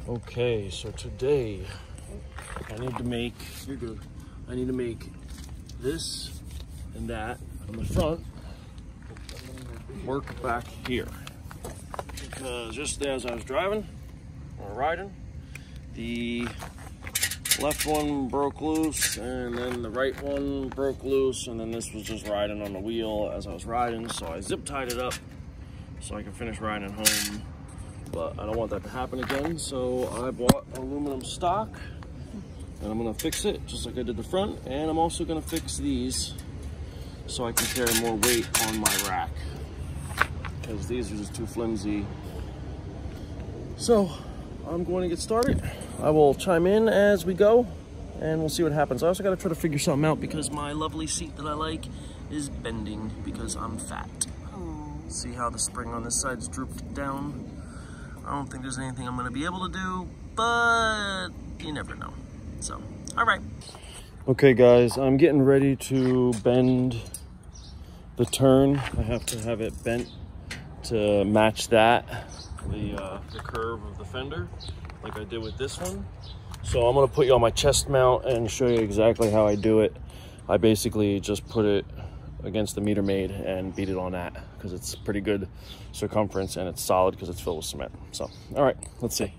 Okay, so today I need to make, I need to make this and that on the front work back here. Because just as I was driving or riding, the left one broke loose and then the right one broke loose, and then this was just riding on the wheel as I was riding, so I zip tied it up so I can finish riding home. But I don't want that to happen again, so I bought aluminum stock and I'm gonna fix it just like I did the front, and I'm also gonna fix these so I can carry more weight on my rack because these are just too flimsy. So I'm going to get started. I will chime in as we go and we'll see what happens. I also gotta try to figure something out because my lovely seat that I like is bending because I'm fat. See how the spring on this side's drooped down? I don't think there's anything I'm gonna be able to do, but you never know. So, all right. Okay guys, I'm getting ready to bend the turn. I have to have it bent to match that, the curve of the fender, like I did with this one. So I'm gonna put you on my chest mount and show you exactly how I do it. I basically just put it against the meter maid and beat it on that because it's pretty good circumference and it's solid because it's filled with cement. So, all right, let's see.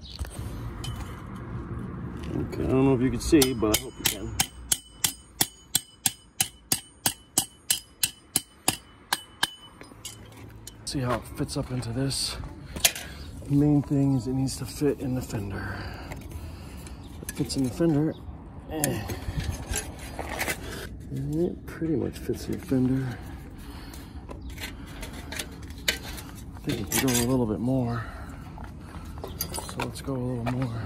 Okay, I don't know if you can see, but I hope you can. See how it fits up into this. The main thing is it needs to fit in the fender. It fits in the fender. And it pretty much fits in the fender. I think it can go a little bit more. So let's go a little more.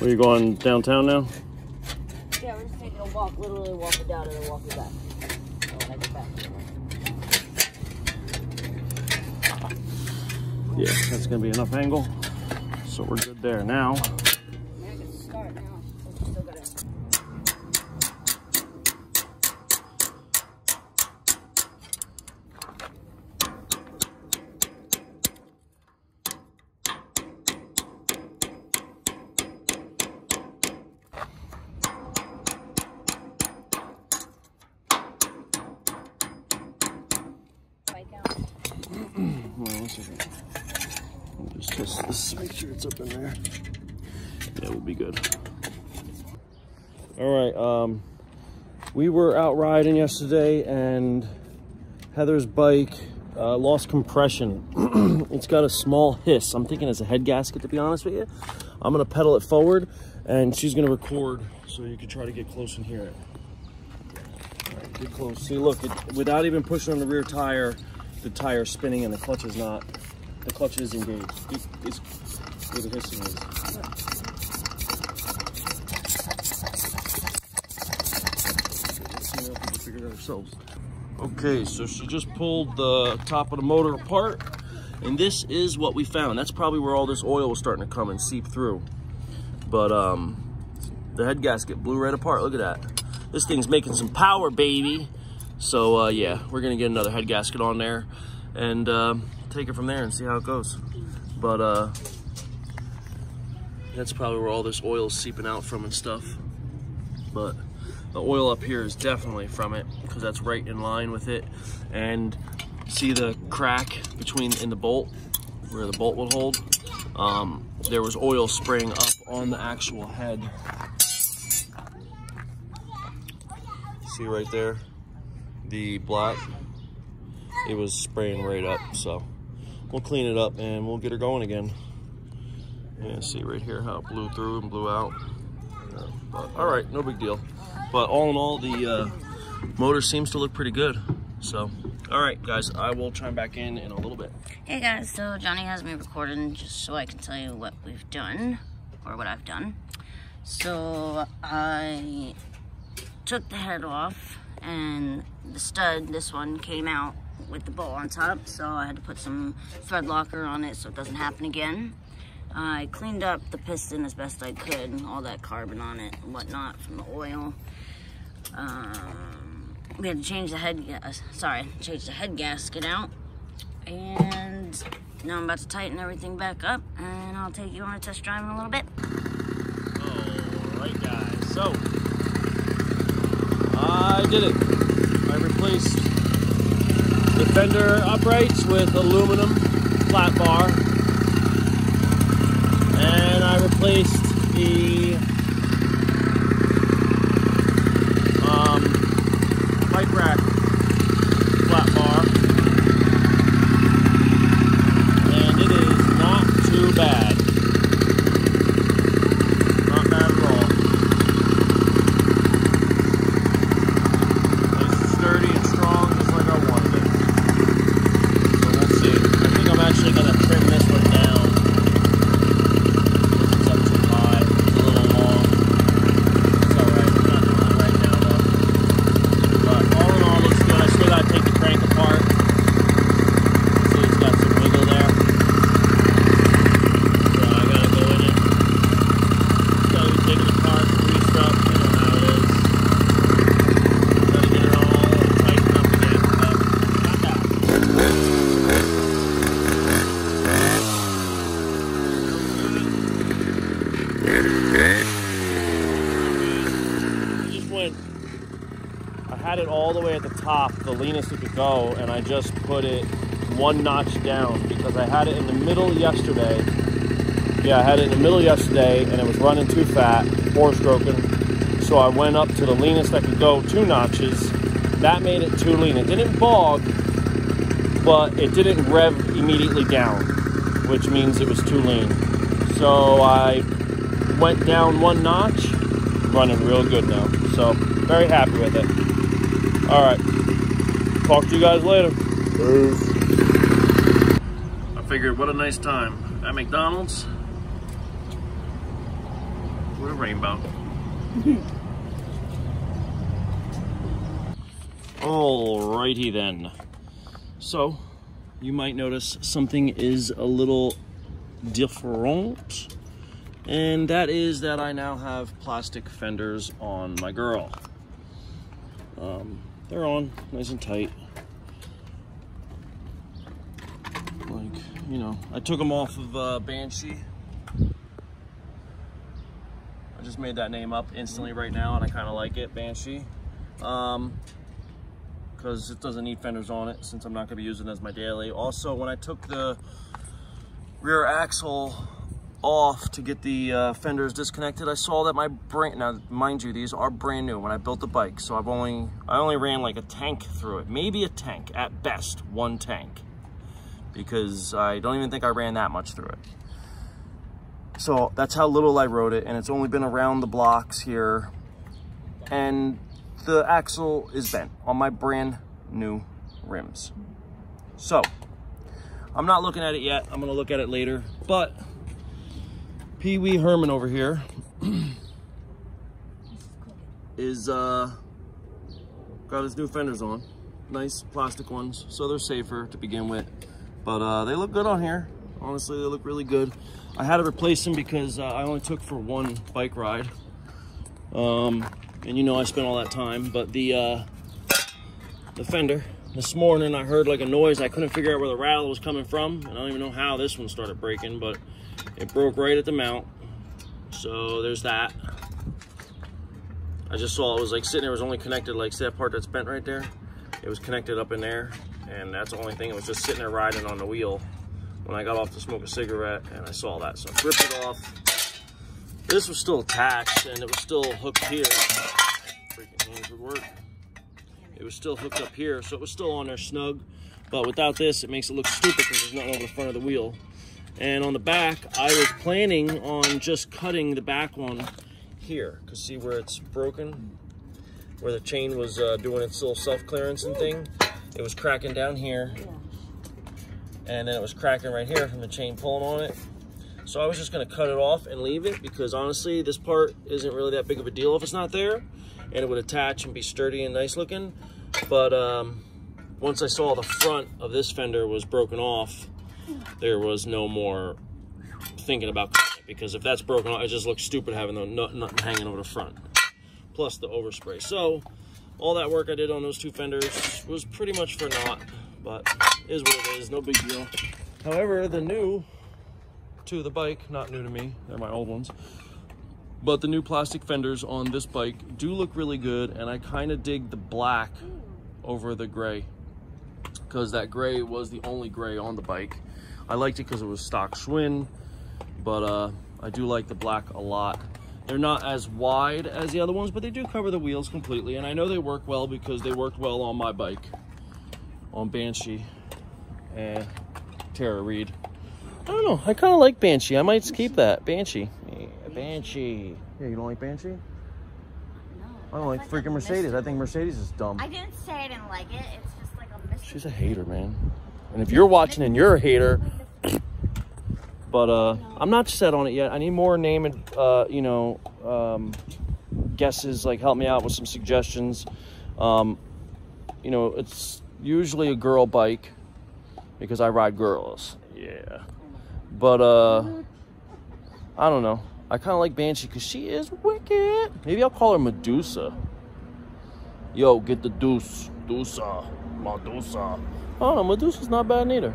Are you going downtown now? Yeah, we're just taking a walk, literally walk it down and then walk it back. So when I get back. Yeah, that's gonna be enough angle. So we're good there now. Yeah, I can start now. So still gotta... One second. I'll just test this, make sure it's up in there. Yeah, we'll be good. All right, we were out riding yesterday and Heather's bike lost compression. It's got a small hiss. I'm thinking it's a head gasket, to be honest with you. I'm gonna pedal it forward and she's gonna record so you can try to get close and hear it. All right, get close. See, look, without even pushing on the rear tire, the tire is spinning and the clutch is not. The clutch is engaged. It's where the hissing is. Let's see if we can figure it out ourselves. Okay, so she just pulled the top of the motor apart, and this is what we found. That's probably where all this oil was starting to come and seep through. But the head gasket blew right apart. Look at that. This thing's making some power, baby. So yeah, we're gonna get another head gasket on there and take it from there and see how it goes. But that's probably where all this oil is seeping out from and stuff. But the oil up here is definitely from it because that's right in line with it. And see the crack in the bolt where the bolt will hold? There was oil spraying up on the actual head. See right there? The black, it was spraying right up. So we'll clean it up and we'll get her going again. Yeah, see right here how it blew through and blew out. But, all right, no big deal. But all in all, the motor seems to look pretty good. So, all right, guys, I will chime back in a little bit. Hey guys, so Johnny has me recording just so I can tell you what we've done, or what I've done. So I took the head off and the stud, this one, came out with the bolt on top, so I had to put some thread locker on it so it doesn't happen again. I cleaned up the piston as best I could, all that carbon on it and whatnot from the oil. we had to change the head gasket out. And now I'm about to tighten everything back up, and I'll take you on a test drive in a little bit. Alright guys, so I did it. I replaced the Fender uprights with aluminum flat bar, and I replaced the mic rack flat bar, and it is not too bad. Not bad at all. Nice and sturdy and strong, just like I wanted it. So we'll see. I think I'm actually going to trim this one down. This is up too high. It's a little long. It's alright. I'm not doing it right now though. But all in all, it looks good. I still got to take the crank apart. See, it's got some wiggle there. So I got to go in it. Got to be taking it apart, greased up. You know how it is. Got to get it all tightened up again. But not that. I just went, I had it all the way at the top, the leanest it could go, and I just put it one notch down because I had it in the middle yesterday. Yeah, I had it in the middle yesterday and it was running too fat, four-stroking. So I went up to the leanest I could go, 2 notches. That made it too lean. It didn't bog, but it didn't rev immediately down, which means it was too lean. So I went down 1 notch, running real good now. So very happy with it. All right, talk to you guys later. Peace. I figured what a nice time at McDonald's with a rainbow. Alrighty then. So you might notice something is a little different, and that is that I now have plastic fenders on my girl. They're on nice and tight. Like, you know, I took them off of Banshee. I just made that name up instantly right now, and I kind of like it, Banshee. Because it doesn't need fenders on it, since I'm not going to be using it as my daily. Also, when I took the rear axle off to get the fenders disconnected, I saw that my now mind you, these are brand new when I built the bike, so I only ran like a tank through it, maybe a tank at best, 1 tank, because I don't even think I ran that much through it. So that's how little I rode it, and it's only been around the blocks here, and the axle is bent on my brand new rims. So I'm not looking at it yet. I'm gonna look at it later, but Pee Wee Herman over here is got his new fenders on. Nice plastic ones, so they're safer to begin with. But they look good on here. Honestly, they look really good. I had to replace them because I only took for 1 bike ride. And you know I spent all that time. But the fender, this morning I heard like a noise. I couldn't figure out where the rattle was coming from. And I don't even know how this one started breaking, but it broke right at the mount. So there's that. I just saw it was like sitting there, it was only connected, like see that part that's bent right there? It was connected up in there, and that's the only thing. It was just sitting there riding on the wheel when I got off to smoke a cigarette, and I saw that. So I ripped it off. This was still attached, and it was still hooked here. Freaking hands would work. It was still hooked up here, so it was still on there snug. But without this, it makes it look stupid because there's nothing over the front of the wheel. And on the back, I was planning on just cutting the back one here. Because see where it's broken? Where the chain was doing its little self-clearance and thing? It was cracking down here. And then it was cracking right here from the chain pulling on it. So I was just going to cut it off and leave it. Because honestly, this part isn't really that big of a deal if it's not there. And it would attach and be sturdy and nice looking. But once I saw the front of this fender was broken off, there was no more thinking about cutting it, because if that's broken off, it just looks stupid having the nut hanging over the front, plus the overspray. So all that work I did on those two fenders was pretty much for naught, but is what it is, no big deal. However, the new to the bike, not new to me, they're my old ones, but the new plastic fenders on this bike do look really good, and I kind of dig the black over the gray, because that gray was the only gray on the bike. I liked it because it was stock Schwinn, but I do like the black a lot. They're not as wide as the other ones, but they do cover the wheels completely, and I know they work well because they worked well on my bike, on Banshee and Tara Reid. I don't know, I kind of like Banshee. I might keep that. Banshee. Yeah, Banshee. Yeah, you don't like Banshee? No. I don't like freaking Mercedes. I think Mercedes is dumb. I didn't say I didn't like it. It's just like a mystery. She's a hater, man. And if you're watching and you're a hater, but I'm not set on it yet. I need more name and you know, guesses. Like, help me out with some suggestions. You know, it's usually a girl bike because I ride girls. Yeah. But I don't know. I kind of like Banshee because she is wicked. Maybe I'll call her Medusa. Yo, get the deuce. Medusa. Medusa. I don't know. Medusa's not bad neither.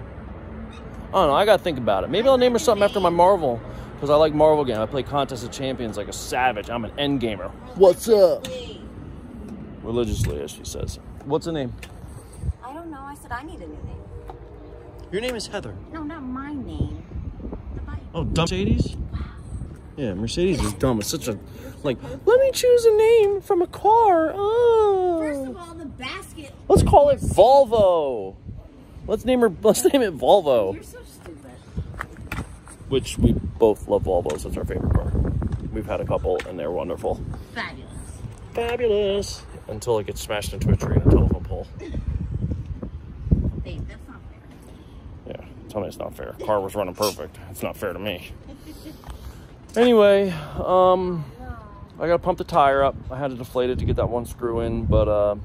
I don't know. I got to think about it. Maybe I'll name her something after my Marvel, because I like Marvel games. I play Contest of Champions like a savage. I'm an end gamer. What's up? Religiously, as she says. What's the name? I don't know. I said I need a new name. Your name is Heather. No, not my name. The bike. Oh, dumb Mercedes? Yeah, Mercedes is dumb. It's such a, like, let me choose a name from a car. Oh. First of all, the basket. Let's call it Volvo. Let's name it Volvo. You're so stupid. Which we both love Volvos. That's our favorite car. We've had a couple and they're wonderful. Fabulous. Fabulous. Until it gets smashed into a tree and a telephone pole. Babe, that's not fair. Yeah, tell me it's not fair. Car was running perfect. It's not fair to me. Anyway, I gotta pump the tire up. I had to deflate it to get that one screw in, but I'm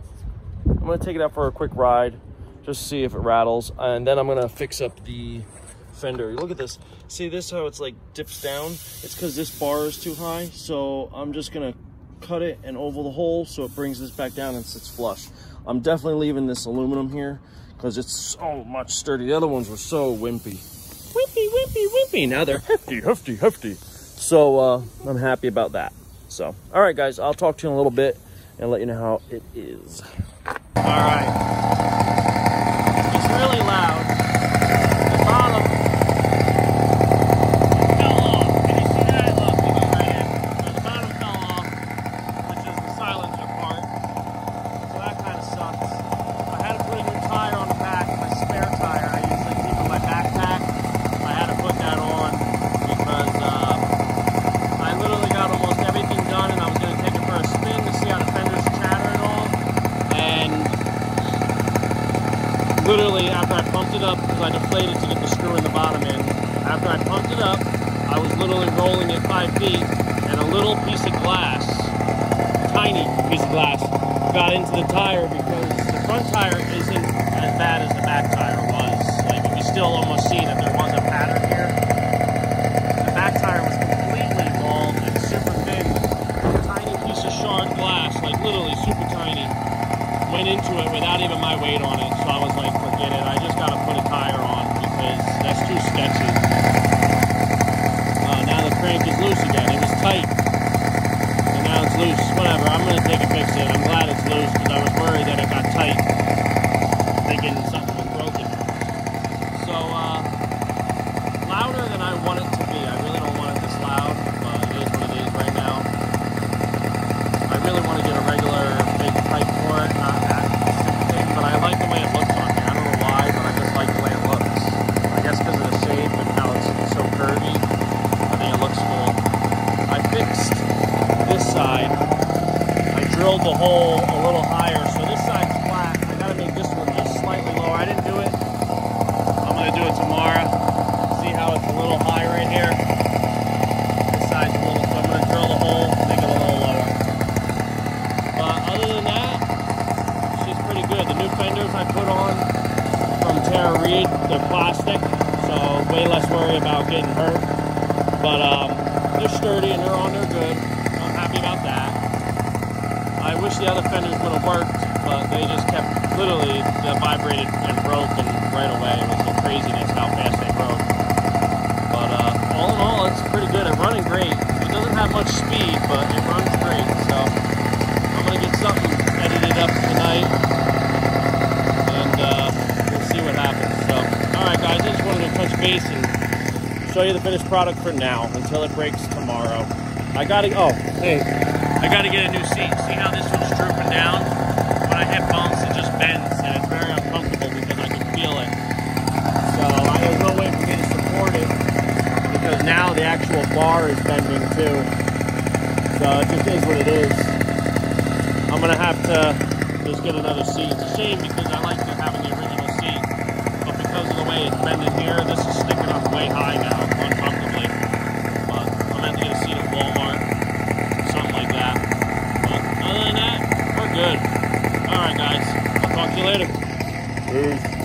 gonna take it out for a quick ride, just to see if it rattles, and then I'm gonna fix up the fender. Look at this. See this, how it's like dips down? It's because this bar is too high, so I'm just gonna cut it and oval the hole so it brings this back down and sits flush. I'm definitely leaving this aluminum here because it's so much sturdy. The other ones were so wimpy. Wimpy. Now they're hefty. So I'm happy about that. So, all right, guys, I'll talk to you in a little bit and let you know how it is. All right. It's really loud. The bottom fell off. Can you see that? Look, we go right in. So the bottom fell off, which is the silencer part. So that kind of sucks. I had to put a new tire on the back, my spare tire. I usually keep in my backpack. I had to put that on because I literally got almost everything done, and I was going to take it for a spin to see how the fenders chatter and all. And literally, after I pumped it up, because I deflated to get the screw in the bottom in, after I pumped it up, I was literally rolling it 5 feet, and a little piece of glass, tiny piece of glass, got into the tire because the front tire isn't as bad as the back tire was. Like, you can still almost see that there was a pattern here. The back tire was completely bald and super thin. A tiny piece of shard glass, like literally super tiny, went into it without even my weight on it. So I was like, forget it. I just got to put a tire on because that's too sketchy. Now the crank is loose again. It was tight. And now it's loose. Whatever. I'm going to take and fix it. I'm glad it's loose because I was worried that it got tight. Thinking something was broken. So, louder than I want it to be. I really don't want it this loud, but it is what it is right now. I really want to get a regular big pipe for it, not that stupid thing, but I like the way it looks on me. I don't know why, but I just like the way it looks. I guess because of the shape and how it's so curvy. I think it looks cool. I fixed this side. I drilled the hole a little higher, so this side's flat. I gotta make this one just slightly lower. I didn't do it. I'm gonna do it tomorrow. See how it's a little high right here? This side's a little, so I'm gonna drill the hole, make it a little lower. But other than that, she's pretty good. The new fenders I put on from Tara Reid, they're plastic, so way less worry about getting hurt. But they're sturdy and they're on, they're good. So I'm happy about that. I I wish the other fenders would have worked, but they just kept, literally, they vibrated and broke and right away. It was a craziness how fast they broke. But all in all, it's pretty good. It's running great. It doesn't have much speed, but it runs great. So I'm going to get something edited up tonight, and we'll see what happens. So, alright guys, I just wanted to touch base and show you the finished product for now, until it breaks tomorrow. I gotta get a new seat. See how this one's drooping down? When I hit bumps, it just bends, and it's very uncomfortable because I can feel it. So there's no way for me to support it, because now the actual bar is bending too. So it just is what it is. I'm gonna have to just get another seat. It's a shame because I like to have the original seat, but because of the way it's bending here, this is sticking up way high now, uncomfortably. But I'm gonna have to get a seat at Walmart, something like that. But other than that, we're good. Alright guys, I'll talk to you later. Peace.